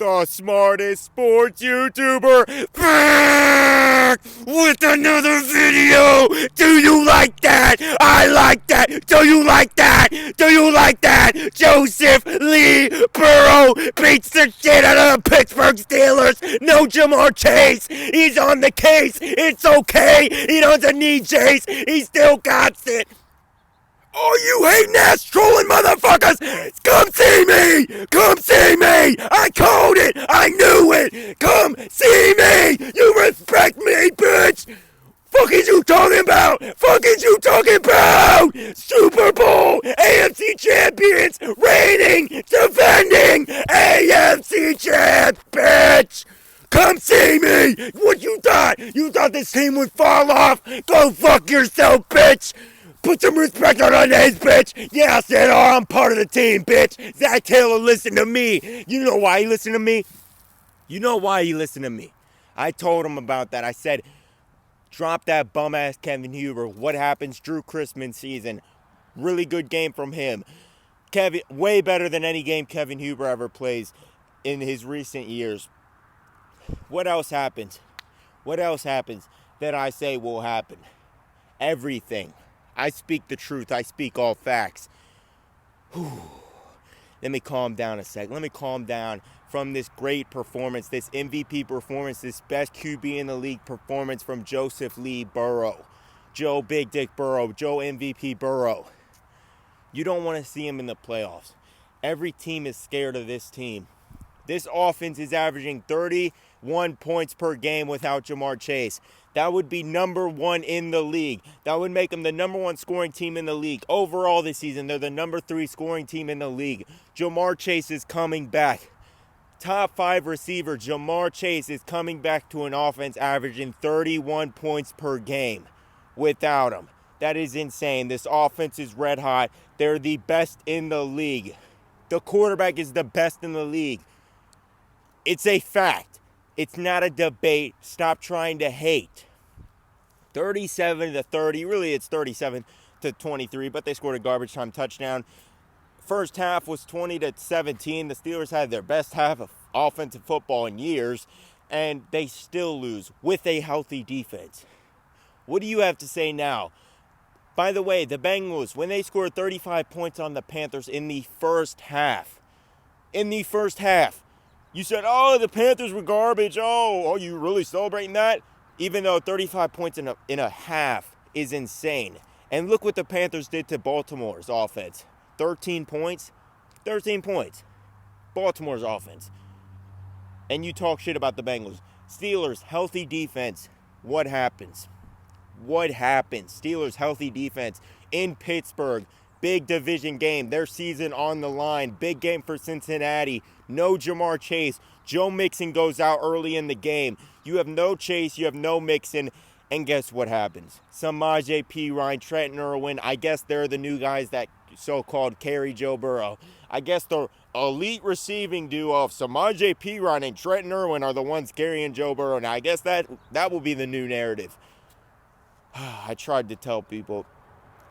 the smartest sports YouTuber back with another video. Do you like that? I like that. Do you like that? Do you like that? Joseph Lee Burrow beats the shit out of the Pittsburgh Steelers. No Jamar Chase. He's on the case. It's okay. He doesn't need Chase. He still got it. Oh, you hating-ass trolling motherfuckers! Come see me! Come see me! I called it! I knew it! Come see me! You respect me, bitch! Fuck is you talking about? Fuck is you talking about? Super Bowl, AFC champions, reigning, defending, AFC champs, bitch! Come see me! What you thought? You thought this team would fall off? Go fuck yourself, bitch! Put some respect on our names, bitch! Yeah, I said, oh, I'm part of the team, bitch! Zach Taylor listened to me! You know why he listened to me? You know why he listened to me. I told him about that. I said, drop that bum-ass Kevin Huber. What happens? Drew Christmas season. Really good game from him. Kevin, way better than any game Kevin Huber ever plays in his recent years. What else happens? What else happens that I say will happen? Everything. I speak the truth. I speak all facts. Whew. Let me calm down a sec. Let me calm down from this great performance, this MVP performance, this best QB in the league performance from Joseph Lee Burrow. Joe Big Dick Burrow. Joe MVP Burrow. You don't want to see him in the playoffs. Every team is scared of this team. This offense is averaging 31 points per game without Jamar Chase. That would be number one in the league. That would make them the number one scoring team in the league. Overall this season, they're the number 3 scoring team in the league. Jamar Chase is coming back. Top 5 receiver, Jamar Chase is coming back to an offense averaging 31 points per game without him. That is insane. This offense is red hot. They're the best in the league. The quarterback is the best in the league. It's a fact. It's not a debate. Stop trying to hate. 37-30. Really, it's 37-23, but they scored a garbage time touchdown. First half was 20-17. The Steelers had their best half of offensive football in years, and they still lose with a healthy defense. What do you have to say now? By the way, the Bengals, when they scored 35 points on the Panthers in the first half, you said, oh, the Panthers were garbage. Oh, are you really celebrating that? Even though 35 points in a half is insane. And look what the Panthers did to Baltimore's offense. 13 points. 13 points. Baltimore's offense. And you talk shit about the Bengals. Steelers, healthy defense. What happens? What happens? Steelers, healthy defense in Pittsburgh. Big division game. Their season on the line. Big game for Cincinnati. No Jamar Chase. Joe Mixon goes out early in the game. You have no Chase. You have no Mixon. And guess what happens? Samaje Perine, Trenton Irwin. I guess they're the new guys that so-called carry Joe Burrow. I guess the elite receiving duo of Samaje Perine and Trenton Irwin are the ones carrying Joe Burrow. Now, I guess that will be the new narrative. I tried to tell people.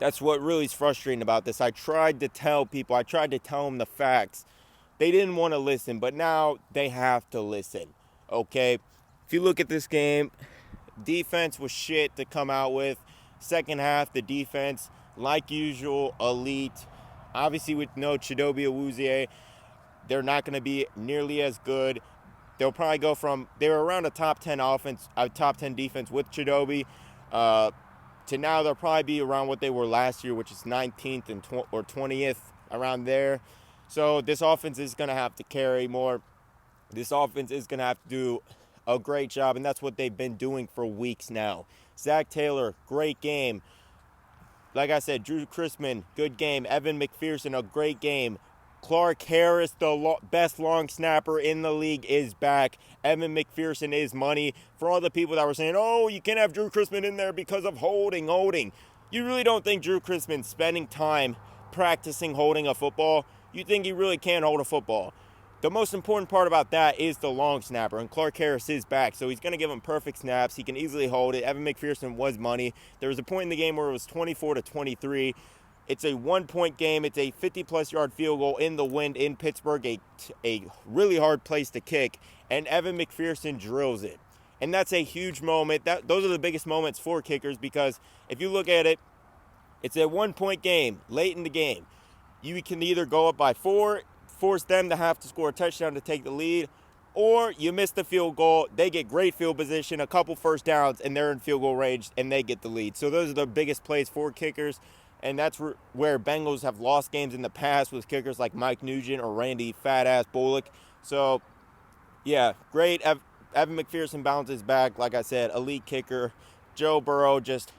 That's what really is frustrating about this. I tried to tell people. I tried to tell them the facts. They didn't want to listen, but now they have to listen, okay? If you look at this game, defense was shit to come out with. Second half, the defense, like usual, elite. Obviously, with no Chidobe Awuzie, they're not going to be nearly as good. They'll probably go from, they were around a top 10 offense, a top 10 defense with Chidobe, to now they'll probably be around what they were last year, which is 19th or 20th, around there. So this offense is going to have to carry more. This offense is going to have to do a great job, and that's what they've been doing for weeks now. Zach Taylor, great game. Like I said, Drew Christman, good game. Evan McPherson, a great game. Clark Harris, the best long snapper in the league, is back. Evan McPherson is money. For all the people that were saying, oh, you can't have Drew Christman in there because of holding. You really don't think Drew Christman's spending time practicing holding a football? You think he really can hold a football? The most important part about that is the long snapper, and Clark Harris is back, so he's going to give him perfect snaps. He can easily hold it. Evan McPherson was money. There was a point in the game where it was 24-23. It's a 1-point game. It's a 50-plus yard field goal in the wind in Pittsburgh, a really hard place to kick, and Evan McPherson drills it. And that's a huge moment. Those are the biggest moments for kickers, because if you look at it, it's a 1-point game late in the game. You can either go up by 4, force them to have to score a touchdown to take the lead, or you miss the field goal, they get great field position, a couple first downs, and they're in field goal range, and they get the lead. So those are the biggest plays for kickers, and that's where Bengals have lost games in the past with kickers like Mike Nugent or Randy Fat-Ass Bullock. So, yeah, great. Evan McPherson bounces back. Like I said, elite kicker. Joe Burrow just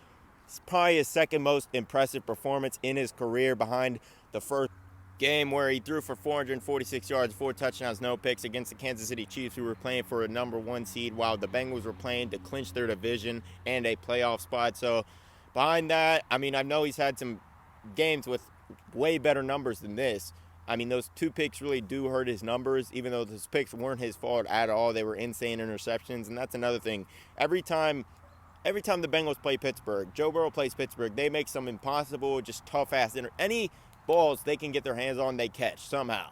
probably his second most impressive performance in his career, behind the first game where he threw for 446 yards, 4 touchdowns, no picks against the Kansas City Chiefs, who were playing for a number 1 seed, while the Bengals were playing to clinch their division and a playoff spot. So behind that, I mean, I know he's had some games with way better numbers than this. I mean, those 2 picks really do hurt his numbers, even though those picks weren't his fault at all. They were insane interceptions, and that's another thing. Every time the Bengals play Pittsburgh, Joe Burrow plays Pittsburgh, they make some impossible, just tough-ass any balls they can get their hands on, they catch somehow.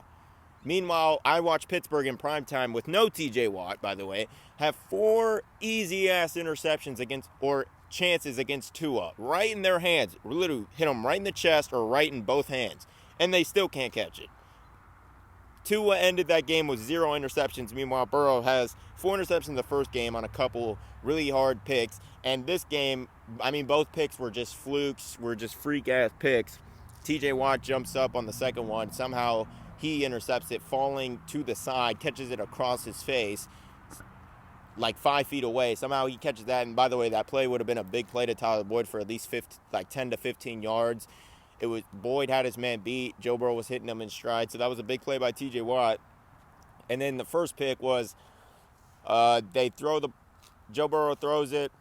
Meanwhile, I watch Pittsburgh in primetime with no TJ Watt, by the way, have 4 easy-ass interceptions chances against Tua, right in their hands. Literally hit them right in the chest or right in both hands, and they still can't catch it. Tua ended that game with 0 interceptions. Meanwhile, Burrow has 4 interceptions the first game on a couple really hard picks. And this game, I mean, both picks were just flukes, were just freak-ass picks. TJ Watt jumps up on the second one. Somehow he intercepts it, falling to the side, catches it across his face, like 5 feet away. Somehow he catches that. And by the way, that play would have been a big play to Tyler Boyd for at least 10 to 15 yards. It was Boyd had his man beat. Joe Burrow was hitting him in stride. So that was a big play by TJ Watt. And then the first pick was Joe Burrow throws it.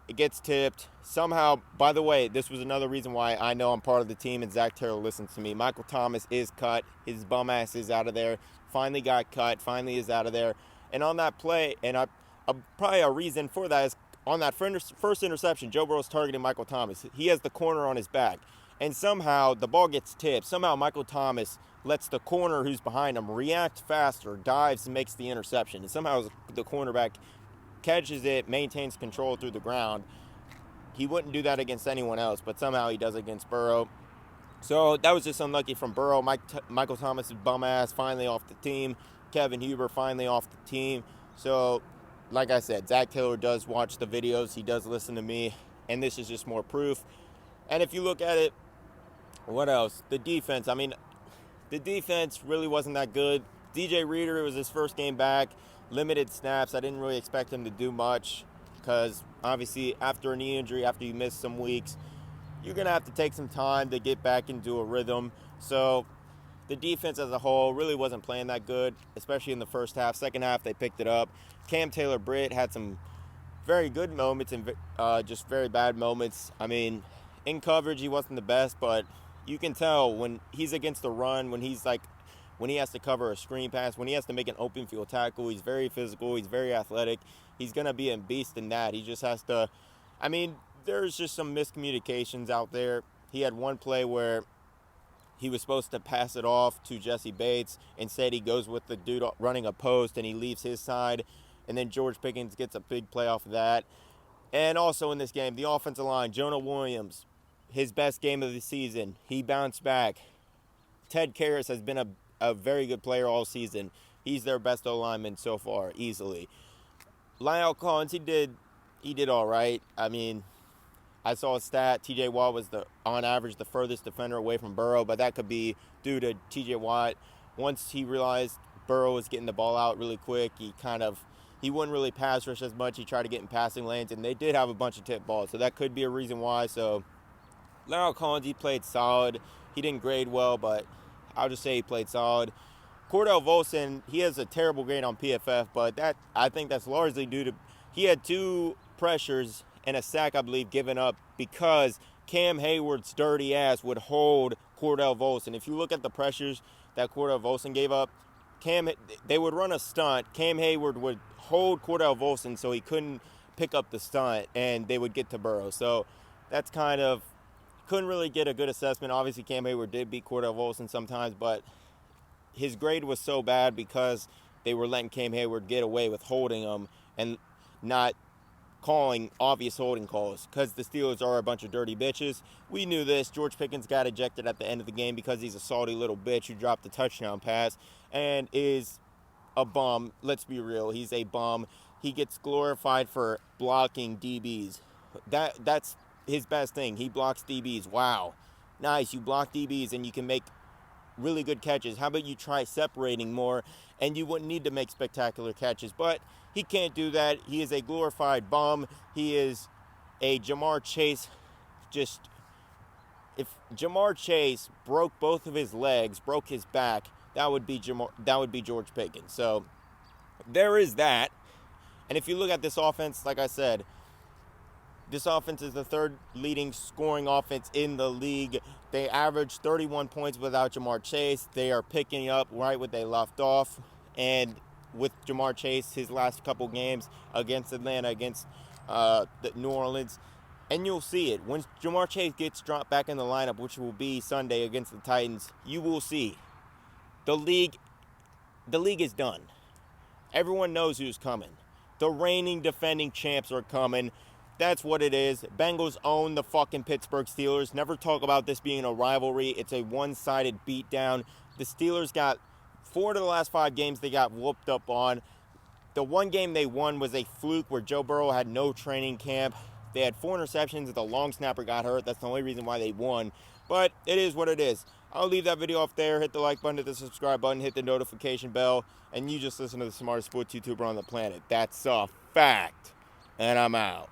It gets tipped. Somehow, by the way, this was another reason why I know I'm part of the team and Zach Taylor listens to me. Michael Thomas is cut. His bum ass is out of there. Finally got cut. Finally is out of there. And on that play, and probably a reason for that is on that first interception, Joe Burrow's targeting Michael Thomas. He has the corner on his back. And somehow the ball gets tipped. Somehow Michael Thomas lets the corner who's behind him react faster, dives, and makes the interception. And somehow the cornerback catches it, maintains control through the ground. He wouldn't do that against anyone else, but somehow he does it against Burrow. So that was just unlucky from Burrow. Michael Thomas' bum ass finally off the team. Kevin Huber finally off the team. So, like I said, Zach Taylor does watch the videos. He does listen to me, and this is just more proof. And if you look at it, what else? The defense. I mean, the defense really wasn't that good. DJ Reader, it was his first game back. Limited snaps. I didn't really expect him to do much because, obviously, after a knee injury, after you miss some weeks, you're going to have to take some time to get back into a rhythm. So the defense as a whole really wasn't playing that good, especially in the first half. Second half, they picked it up. Cam Taylor-Britt had some very good moments and just very bad moments. I mean, in coverage, he wasn't the best, but you can tell when he's against the run, when he has to cover a screen pass, when he has to make an open field tackle, he's very physical, he's very athletic. He's going to be a beast in that. He just has to, I mean, there's just some miscommunications out there. He had one play where he was supposed to pass it off to Jesse Bates. Instead, he goes with the dude running a post, and he leaves his side. And then George Pickens gets a big play off of that. And also in this game, the offensive line, Jonah Williams, his best game of the season. He bounced back. Ted Karras has been a very good player all season. He's their best O-lineman so far, easily. Lyle Collins, he did all right. I mean, I saw a stat. TJ Watt was, on average, the furthest defender away from Burrow, but that could be due to TJ Watt. Once he realized Burrow was getting the ball out really quick, he wouldn't really pass rush as much. He tried to get in passing lanes, and they did have a bunch of tip balls, so that could be a reason why. So Lyle Collins, he played solid. He didn't grade well, but I'll just say he played solid. Cordell Volson, he has a terrible grade on PFF, but I think that's largely due to he had 2 pressures and a sack, I believe, given up because Cam Hayward's dirty ass would hold Cordell Volson. If you look at the pressures that Cordell Volson gave up, they would run a stunt. Cam Hayward would hold Cordell Volson so he couldn't pick up the stunt, and they would get to Burrow. So that's kind of couldn't really get a good assessment. Obviously, Cam Hayward did beat Cordell Volson sometimes, but his grade was so bad because they were letting Cam Hayward get away with holding him and not calling obvious holding calls because the Steelers are a bunch of dirty bitches. We knew this. George Pickens got ejected at the end of the game because he's a salty little bitch who dropped the touchdown pass and is a bum. Let's be real. He's a bum. He gets glorified for blocking DBs. That's his best thing. He blocks DBs. Wow. Nice. You block DBs and you can make really good catches. How about you try separating more and you wouldn't need to make spectacular catches? But he can't do that. He is a glorified bum. He is a Jamar Chase. Just, if Jamar Chase broke both of his legs, broke his back, that would be George Pickens. So there is that. And if you look at this offense, like I said, this offense is the third leading scoring offense in the league. They average 31 points without Jamar Chase. They are picking up right where they left off. And with Jamar Chase, his last couple games against Atlanta, against New Orleans, and you'll see it. When Jamar Chase gets dropped back in the lineup, which will be Sunday against the Titans, you will see the league is done. Everyone knows who's coming. The reigning defending champs are coming. That's what it is. Bengals own the fucking Pittsburgh Steelers. Never talk about this being a rivalry. It's a one-sided beatdown. The Steelers got 4 of the last 5 games they got whooped up on. The one game they won was a fluke where Joe Burrow had no training camp. They had 4 interceptions. The long snapper got hurt. That's the only reason why they won. But it is what it is. I'll leave that video off there. Hit the like button, hit the subscribe button, hit the notification bell, and you just listen to the smartest sports YouTuber on the planet. That's a fact. And I'm out.